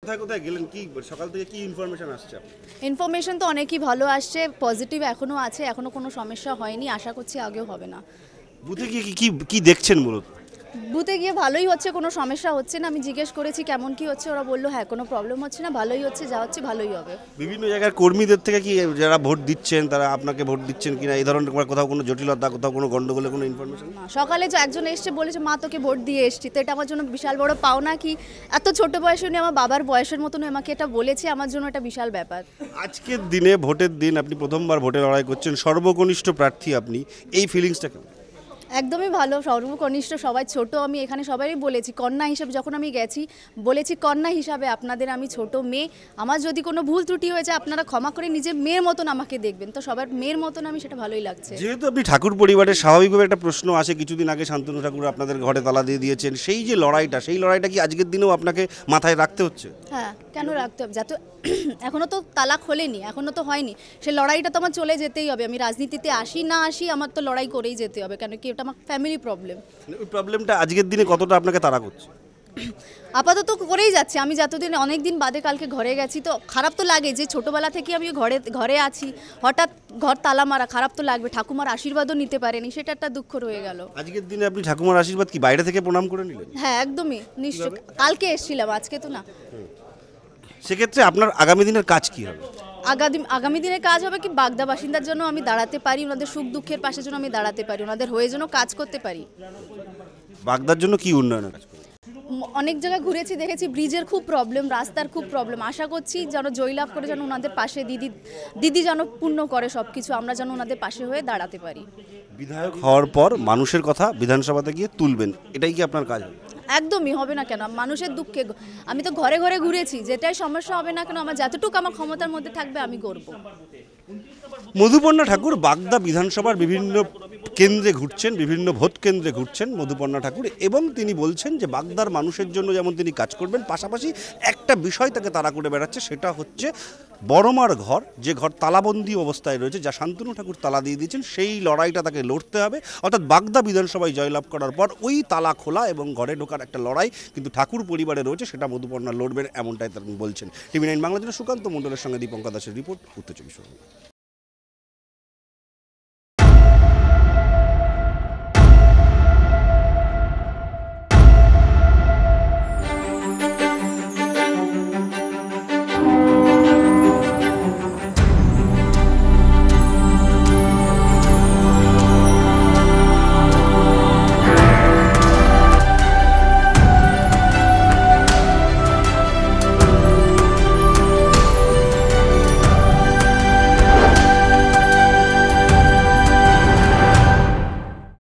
কোথায় কোথায় গেলেন, কি সকাল থেকে কি ইনফরমেশন আসছে? ইনফরমেশন তো অনেকই ভালো আসছে, পজিটিভ এখনও আছে, এখনও কোনো সমস্যা হয়নি, আশা করছি আগেও হবে না। বুথে গিয়ে কি কি কি দেখছেন মূলত? বুথে গিয়ে ভালোই হচ্ছে, কোনো সমস্যা হচ্ছে না। আমি জিজ্ঞেস করেছি কেমন কি হচ্ছে, ওরা বললো হ্যাঁ কোনো প্রবলেম হচ্ছে না, ভালোই হচ্ছে, যা হচ্ছে ভালোই হবে। বিভিন্ন জায়গার কর্মীদের থেকে কি যারা ভোট দিচ্ছেন তারা আপনাকে ভোট দিচ্ছেন কিনা, এই ধরনের কোথাও কোনো জটিলতা, কোথাও কোনো গন্ডগোলের কোনো ইনফরমেশন? না, সকালে যে একজন এসছে বলেছে মা তোকে ভোট দিয়ে এসছি, তো এটা আমার জন্য বিশাল বড় পাওনা। কি এত ছোট বয়সে উনি আমার বাবার বয়সের মতন আমাকে এটা বলেছে, আমার জন্য এটা বিশাল ব্যাপার। আজকের দিনে ভোটের দিন আপনি প্রথমবার ভোটে লড়াই করছেন, সর্বকনিষ্ঠ প্রার্থী আপনি, এই ফিলিংসটা কেমন? একদমই ভালো, সর্বকনিষ্ঠ, সবাই ছোট। আমি এখানে সবাই বলেছি কন্যা হিসাবে, যখন আমি গেছি বলেছি কন্যা হিসাবে আপনাদের আমি ছোট মেয়ে, আমার যদি কোনো ভুল ত্রুটি হয়েছে আপনারা ক্ষমা করে নিজের মেয়ের মতন আমাকে দেখবেন, তো সবার মেয়ের মতন আমি, সেটা ভালোই লাগছে। যেহেতু আপনি ঠাকুর পরিবারের, স্বাভাবিকভাবে একটা প্রশ্ন আসে, কিছুদিন আগে শান্তনু ঠাকুর আপনাদের ঘরে তালা দিয়ে দিয়েছেন, সেই যে লড়াইটা, সেই লড়াইটা কি আজকের দিনেও আপনাকে মাথায় রাখতে হচ্ছে? হ্যাঁ, কেন রাখতে হবে? যাতে এখনও তো তালা খোলেনি, এখনও তো হয়নি, সে লড়াইটা তো আমার চলে যেতেই হবে। আমি রাজনীতিতে আসি না আসি, আমার তো লড়াই করেই যেতে হবে, কেন কি ওটা আমার ফ্যামিলি প্রবলেম। ওই প্রবলেমটা আজকের দিনে কতটা আপনাকে তাড়া করছে? আপাতত করেই যাচ্ছে। আমি যতদিন অনেক দিন বাদে কালকে ঘরে গেছি, তো খারাপ তো লাগে যে ছোটোবেলা থেকে আমি ঘরে আছি, হঠাৎ ঘর তালা মারা, খারাপ তো লাগবে। ঠাকুমার আশীর্বাদও নিতে পারেনি, সেটা একটা দুঃখ রয়ে গেল। আজকের দিনে আপনি ঠাকুমার আশীর্বাদ কি বাইরে থেকে প্রণাম করে নিলেন? হ্যাঁ একদমই, নিশ্চয়। কালকে এসেছিলাম, আজকে তো না। সেক্ষেত্রে আপনার আগামী দিনের কাজ কি হবে? আগামী দিনের কাজ হবে কি, বাগদা বাসিন্দার জন্য আমি দাঁড়াতে পারি, ওনাদের সুখ দুঃখের পাশে যেন আমি দাঁড়াতে পারি, ওনাদের হয়ে যেন কাজ করতে পারি। বাগদার জন্য কি উন্নয়নের কাজ করবেন? অনেক জায়গায় ঘুরেছি, দেখেছি ব্রিজের খুব প্রবলেম, রাস্তার খুব প্রবলেম। আশা করছি যেন জয়লাভ করে যেন ওনাদের পাশে দিদি যেন পূর্ণ করে সব কিছু, আমরা যেন ওনাদের পাশে হয়ে দাঁড়াতে পারি। বিধায়ক হওয়ার পর মানুষের কথা বিধানসভাতে গিয়ে তুলবেন, এটাই কি আপনার কাজ? একদমই, হবে না কেন? মানুষের দুঃখে আমি তো ঘরে ঘরে ঘুরেছি, যেটাই সমস্যা হবে না কেন, আমার যতটুকু আমার ক্ষমতার মধ্যে থাকবে আমি করব। মধুপর্ণা ঠাকুর বাগদা বিধানসভার বিভিন্ন কেন্দ্রে ঘুরছেন, বিভিন্ন ভোট কেন্দ্রে ঘুরছেন মধুপর্ণা ঠাকুর, এবং তিনি বলছেন যে বাগদার মানুষের জন্য যেমন তিনি কাজ করবেন, পাশাপাশি একটা বিষয় তাকে তাড়া করে বেড়াচ্ছে, সেটা হচ্ছে বড়মার ঘর, যে ঘর তালাবন্দি অবস্থায় রয়েছে, যা শান্তনু ঠাকুর তালা দিয়ে দিয়েছেন, সেই লড়াইটা তাকে লড়তে হবে। অর্থাৎ বাগদা বিধানসভায় জয়লাভ করার পর ওই তালা খোলা এবং ঘরে ঢোকার একটা লড়াই কিন্তু ঠাকুর পরিবারে রয়েছে, সেটা মধুপর্ণা লড়বেন, এমনটাই তিনি বলছেন। টিভি9 বাংলার জন্য সুকান্ত মণ্ডলের সঙ্গে দীপঙ্কর দাসের রিপোর্ট, উত্তর 24 পরগনা।